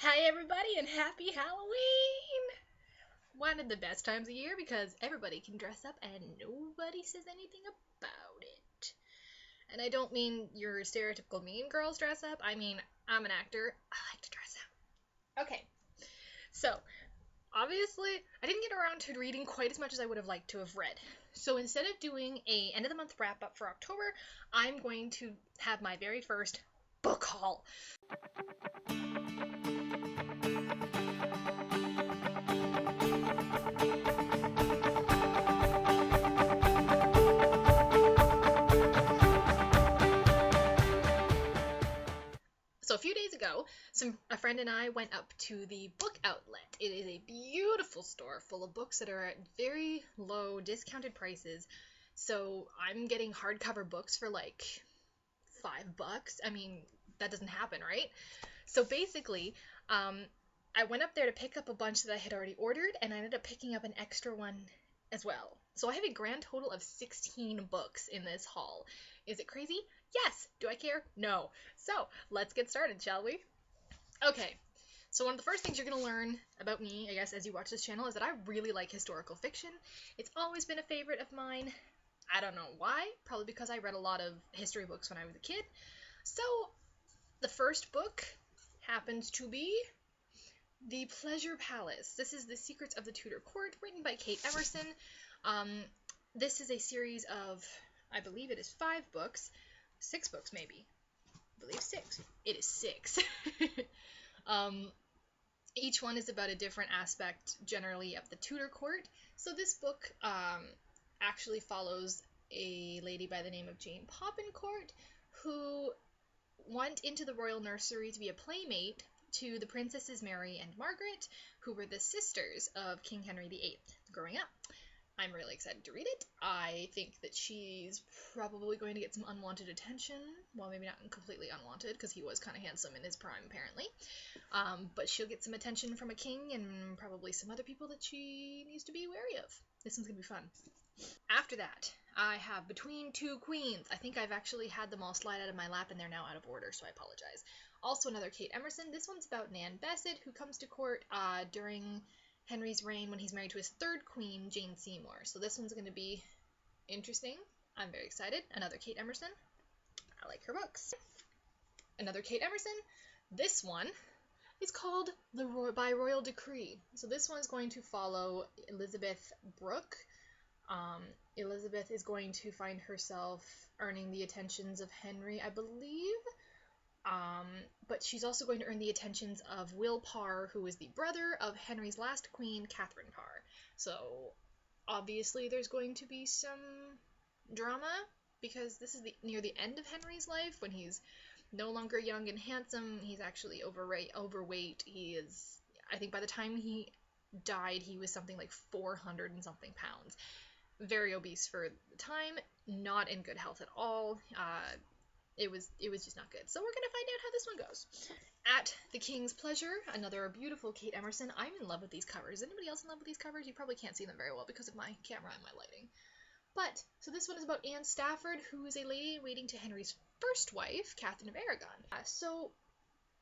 Hi everybody and happy Halloween! One of the best times of year because everybody can dress up and nobody says anything about it. And I don't mean your stereotypical mean girls dress up, I mean I'm an actor, I like to dress up. Okay, so obviously I didn't get around to reading quite as much as I would have liked to have read. So instead of doing a end of the month wrap up for October, I'm going to have my very first book haul. So a few days ago, a friend and I went up to the book outlet. It is a beautiful store full of books that are at very low discounted prices. So I'm getting hardcover books for like $5. I mean, that doesn't happen, right? So basically, I went up there to pick up a bunch that I had already ordered, and I ended up picking up an extra one as well. So I have a grand total of 16 books in this haul. Is it crazy? Yes. Do I care? No. So let's get started, shall we? Okay. So one of the first things you're going to learn about me, I guess, as you watch this channel, is that I really like historical fiction. It's always been a favorite of mine. I don't know why. Probably because I read a lot of history books when I was a kid. So the first book happens to be The Pleasure Palace. This is The Secrets of the Tudor Court, written by Kate Emerson. This is a series of, I believe it is 5 books. 6 books, maybe. I believe 6. It is 6. Each one is about a different aspect, generally, of the Tudor Court. So this book actually follows a lady by the name of Jane Poppincourt, who went into the royal nursery to be a playmate to the Princesses Mary and Margaret, who were the sisters of King Henry VIII growing up. I'm really excited to read it. I think that she's probably going to get some unwanted attention. Well, maybe not completely unwanted, because he was kind of handsome in his prime, apparently. But she'll get some attention from a king and probably some other people that she needs to be wary of. This one's going to be fun. After that, I have Between Two Queens. I think I've actually had them all slide out of my lap and they're now out of order, so I apologize. Also another Kate Emerson. This one's about Nan Bassett, who comes to court during Henry's reign when he's married to his third queen, Jane Seymour. So this one's going to be interesting. I'm very excited. Another Kate Emerson. I like her books. Another Kate Emerson. This one is called By Royal Decree. So this one's going to follow Elizabeth Brooke. Elizabeth is going to find herself earning the attentions of Henry, I believe. But she's also going to earn the attentions of Will Parr, who is the brother of Henry's last queen, Catherine Parr. So obviously there's going to be some drama, because this is near the end of Henry's life, when he's no longer young and handsome. He's actually overweight. He is, I think by the time he died, he was something like 400 and something pounds. Very obese for the time, not in good health at all. It was just not good. So we're going to find out how this one goes. At the King's Pleasure, another beautiful Kate Emerson. I'm in love with these covers. Is anybody else in love with these covers? You probably can't see them very well because of my camera and my lighting. But, so this one is about Anne Stafford, who is a lady waiting to Henry's first wife, Catherine of Aragon. So,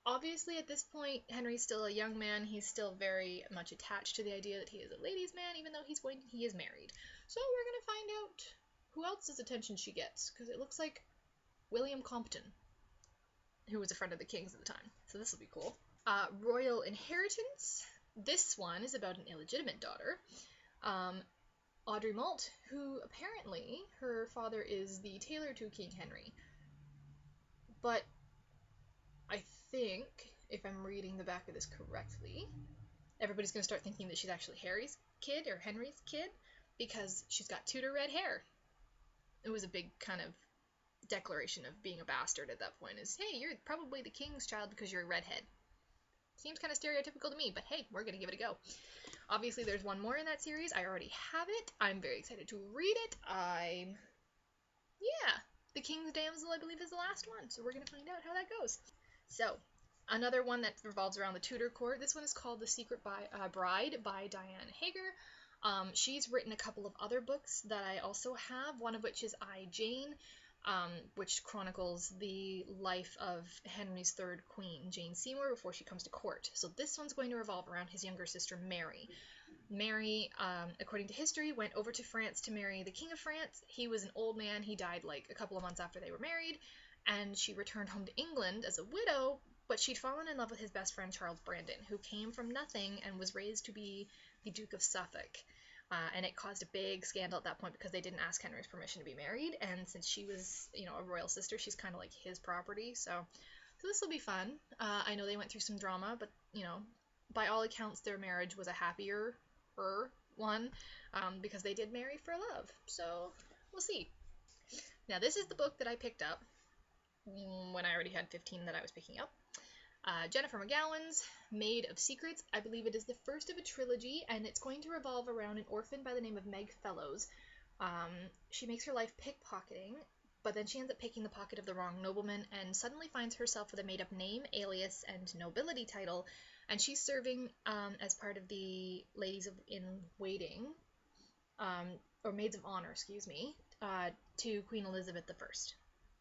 obviously at this point, Henry's still a young man. He's still very much attached to the idea that he is a ladies' man, even though he is married. So we're going to find out who else's attention she gets, because it looks like William Compton, who was a friend of the king's at the time. So this will be cool. Royal Inheritance. This one is about an illegitimate daughter, Audrey Malt, who apparently her father is the tailor to King Henry. But I think, if I'm reading the back of this correctly, everybody's going to start thinking that she's actually Harry's kid or Henry's kid, because she's got Tudor red hair. It was a big kind of declaration of being a bastard at that point, is, hey, you're probably the king's child because you're a redhead. Seems kind of stereotypical to me, but hey, we're going to give it a go. Obviously, there's one more in that series. I already have it. I'm very excited to read it. Yeah, The King's Damsel, I believe, is the last one, so we're going to find out how that goes. So, another one that revolves around the Tudor court. This one is called The Secret Bride by Diane Hager. She's written a couple of other books that I also have, one of which is I, Jane. which chronicles the life of Henry's third queen, Jane Seymour, before she comes to court. So this one's going to revolve around his younger sister, Mary. Mary, according to history, went over to France to marry the King of France. He was an old man. He died like a couple of months after they were married, and she returned home to England as a widow, but she'd fallen in love with his best friend, Charles Brandon, who came from nothing and was raised to be the Duke of Suffolk. And it caused a big scandal at that point because they didn't ask Henry's permission to be married, and since she was, a royal sister, she's kind of like his property, so this will be fun. I know they went through some drama, but, by all accounts, their marriage was a happier one, because they did marry for love, so we'll see. Now, this is the book that I picked up when I already had 15 that I was picking up. Jennifer McGowan's Maid of Secrets. I believe it is the first of a trilogy, and it's going to revolve around an orphan by the name of Meg Fellows. She makes her life pickpocketing, but then she ends up picking the pocket of the wrong nobleman and suddenly finds herself with a made-up name, alias, and nobility title, and she's serving as part of the Ladies in Waiting, or Maids of Honor, excuse me, to Queen Elizabeth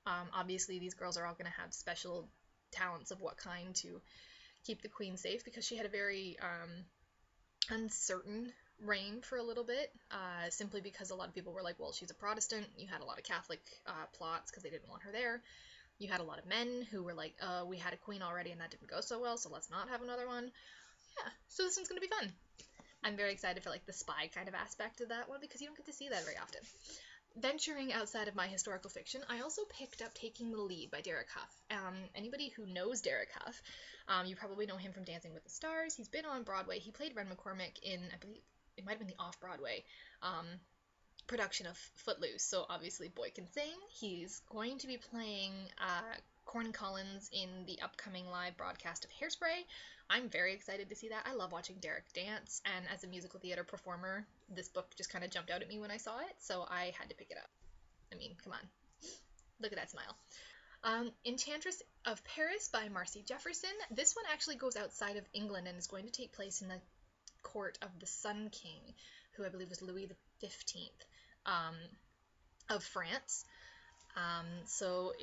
I. Obviously, these girls are all going to have special talents of what kind to keep the queen safe, because she had a very uncertain reign for a little bit, simply because a lot of people were like, well, she's a Protestant. You had a lot of Catholic plots because they didn't want her there. You had a lot of men who were like, we had a queen already and that didn't go so well, so let's not have another one. Yeah, so this one's going to be fun. I'm very excited for like the spy kind of aspect of that one, because you don't get to see that very often. Venturing outside of my historical fiction, I also picked up Taking the Lead by Derek Hough. Anybody who knows Derek Hough, you probably know him from Dancing with the Stars. He's been on Broadway. He played Ren McCormick in, I believe, it might have been the off-Broadway production of Footloose, so obviously boy can sing. He's going to be playing Corny Collins in the upcoming live broadcast of Hairspray. I'm very excited to see that. I love watching Derek dance, and as a musical theater performer, this book just kind of jumped out at me when I saw it, so I had to pick it up. I mean, come on. Look at that smile. Enchantress of Paris by Marcy Jefferson. This one actually goes outside of England and is going to take place in the court of the Sun King, who I believe was Louis XV of France. So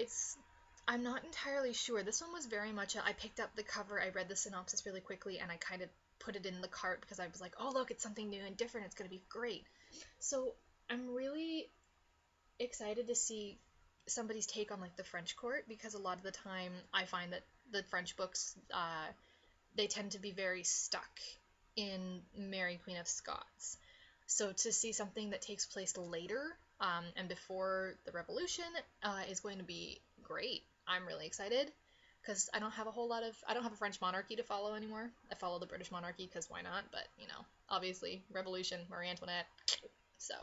I'm not entirely sure. This one was very much I picked up the cover, I read the synopsis really quickly, and I kind of put it in the cart because I was like, oh look, it's something new and different, it's going to be great. So I'm really excited to see somebody's take on like the French court, because a lot of the time I find that the French books, they tend to be very stuck in Mary Queen of Scots. So to see something that takes place later and before the Revolution is going to be great. I'm really excited because I don't have a French monarchy to follow anymore. I follow the British monarchy because why not? But, obviously, Revolution, Marie Antoinette. So,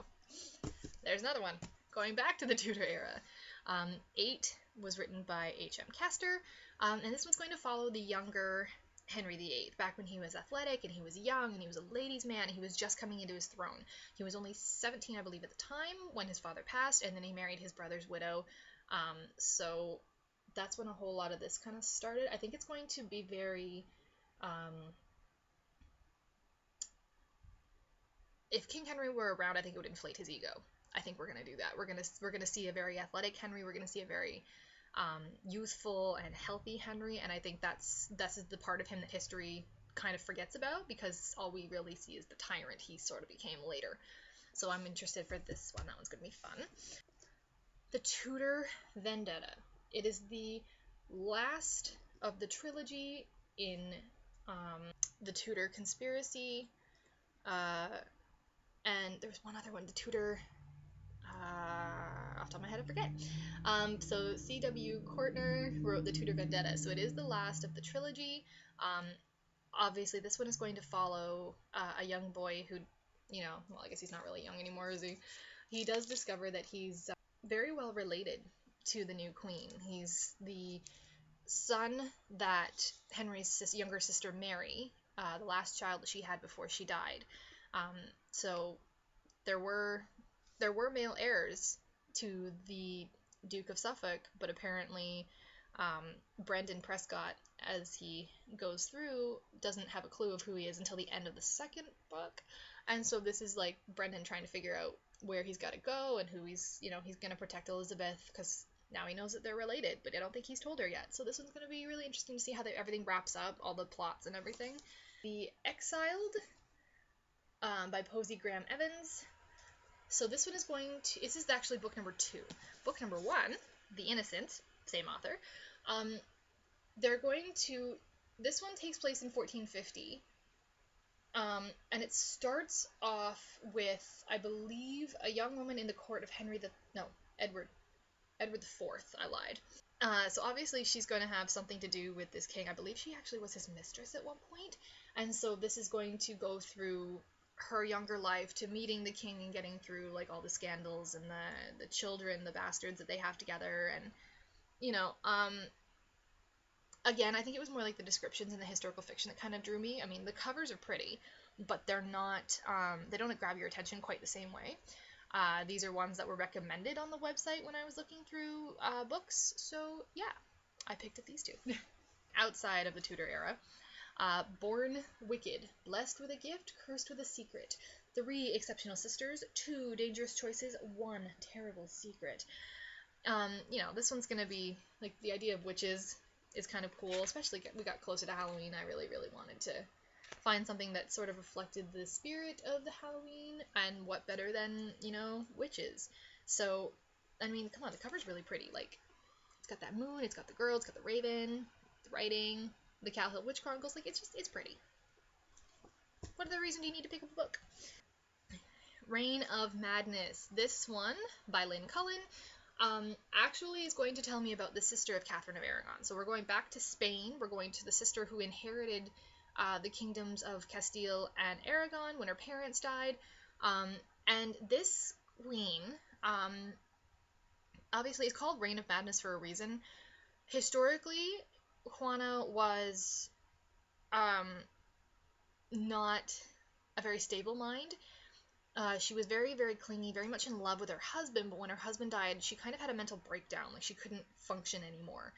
there's another one. Going back to the Tudor era. 8 was written by H.M. Castor, and this one's going to follow the younger Henry VIII, back when he was athletic and he was young and he was a ladies' man and he was just coming into his throne. He was only 17, I believe, at the time when his father passed, and then he married his brother's widow. So that's when a whole lot of this kind of started. I think it's going to be very, if King Henry were around, I think it would inflate his ego. I think we're going to do that. We're going to see a very athletic Henry. We're going to see a very youthful and healthy Henry, and I think that's the part of him that history kind of forgets about, because all we really see is the tyrant he sort of became later. So I'm interested for this one. That one's going to be fun. The Tutor Vendetta. It is the last of the trilogy in the Tutor conspiracy, and there's one other one, the Tutor... off the top of my head, I forget. So C.W. Courtner wrote the Tutor Vendetta, so it is the last of the trilogy. Obviously, this one is going to follow a young boy who, well, I guess he's not really young anymore, is he? He does discover that he's very well related to the new queen. He's the son that Henry's younger sister Mary, the last child that she had before she died. So there were male heirs to the Duke of Suffolk, but apparently Brendan Prescott, as he goes through, doesn't have a clue of who he is until the end of the second book. And so this is like Brendan trying to figure out where he's got to go and who he's going to protect Elizabeth, because now he knows that they're related, but I don't think he's told her yet. So this one's going to be really interesting to see how everything wraps up, all the plots and everything. The Exiled by Posey Graham Evans. So this one is this is actually book number 2. Book number 1, The Innocent, same author. This one takes place in 1450. And it starts off with, I believe, a young woman in the court of Edward IV. I lied. So obviously she's going to have something to do with this king. I believe she actually was his mistress at one point. And so this is going to go through her younger life to meeting the king and getting through like all the scandals and the children, the bastards that they have together. And, again, I think it was more like the descriptions in the historical fiction that kind of drew me. I mean, the covers are pretty, but they're not, they don't grab your attention quite the same way. These are ones that were recommended on the website when I was looking through books, so yeah, I picked up these 2. Outside of the Tudor era, Born Wicked, Blessed with a Gift, Cursed with a Secret, 3 exceptional sisters, 2 dangerous choices, 1 terrible secret. This one's going to be, like, the idea of witches is kind of cool, especially we got closer to Halloween. I really, really wanted to find something that sort of reflected the spirit of the Halloween, and what better than, witches. So, I mean, come on, the cover's really pretty. Like, it's got that moon, it's got the girl, it's got the raven, the writing, the Cal Hill Witch Chronicles. Like, it's pretty. What other reason do you need to pick up a book? Reign of Madness. This one, by Lynn Cullen, actually is going to tell me about the sister of Catherine of Aragon. So we're going back to Spain. We're going to the sister who inherited the kingdoms of Castile and Aragon when her parents died. And this queen, obviously, it's called Reign of Madness for a reason. Historically, Juana was not a very stable mind. She was very, very clingy, very much in love with her husband, but when her husband died, she kind of had a mental breakdown. Like, she couldn't function anymore.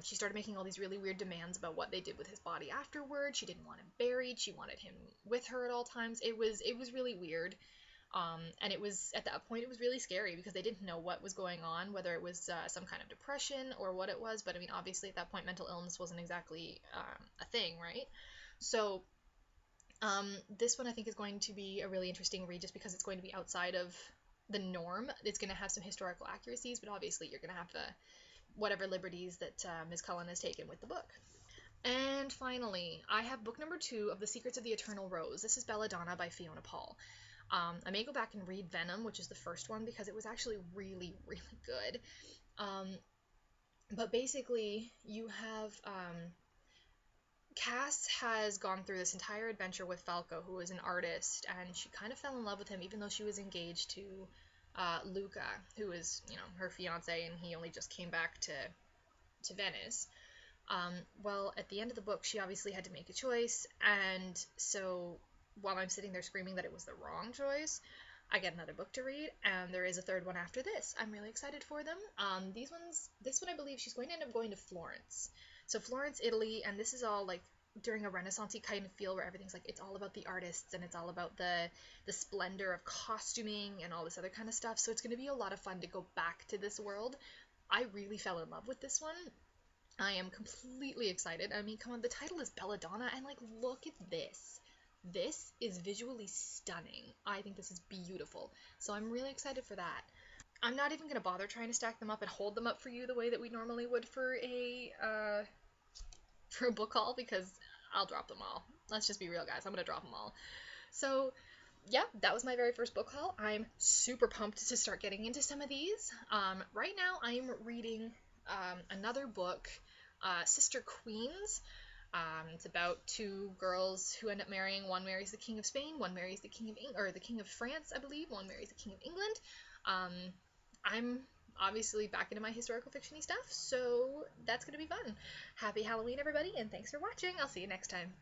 She started making all these really weird demands about what they did with his body afterward. She didn't want him buried. She wanted him with her at all times. It was really weird. And it was, at that point, it was really scary because they didn't know what was going on, whether it was some kind of depression or what it was. But, I mean, obviously, at that point, mental illness wasn't exactly a thing, right? So this one I think is going to be a really interesting read just because it's going to be outside of the norm. It's going to have some historical accuracies, but obviously you're going to have whatever liberties that Ms. Cullen has taken with the book. And finally, I have book number 2 of The Secrets of the Eternal Rose. This is Belladonna by Fiona Paul. I may go back and read Venom, which is the first one, because it was actually really, really good. But basically, you have... Cass has gone through this entire adventure with Falco, who is an artist, and she kind of fell in love with him, even though she was engaged to Luca, who is, her fiance, and he only just came back to Venice. Well, at the end of the book, she obviously had to make a choice, and so while I'm sitting there screaming that it was the wrong choice, I get another book to read, and there is a third one after this. I'm really excited for them. This one I believe she's going to end up going to Florence. So Florence, Italy, and this is all like during a Renaissance-y kind of feel where everything's like, it's all about the artists and it's all about the splendor of costuming and all this other kind of stuff. So it's going to be a lot of fun to go back to this world. I really fell in love with this one. I am completely excited. I mean, come on, the title is Belladonna, and like, look at this. This is visually stunning. I think this is beautiful. So I'm really excited for that. I'm not even going to bother trying to stack them up and hold them up for you the way that we normally would for a book haul, because I'll drop them all. Let's just be real, guys. I'm going to drop them all. So, yeah, that was my very first book haul. I'm super pumped to start getting into some of these. Right now, I'm reading another book, Sister Queens. It's about 2 girls who end up marrying. One marries the King of Spain, one marries the King of France, I believe. One marries the King of England. I'm obviously back into my historical fiction-y stuff, so that's going to be fun. Happy Halloween, everybody, and thanks for watching. I'll see you next time.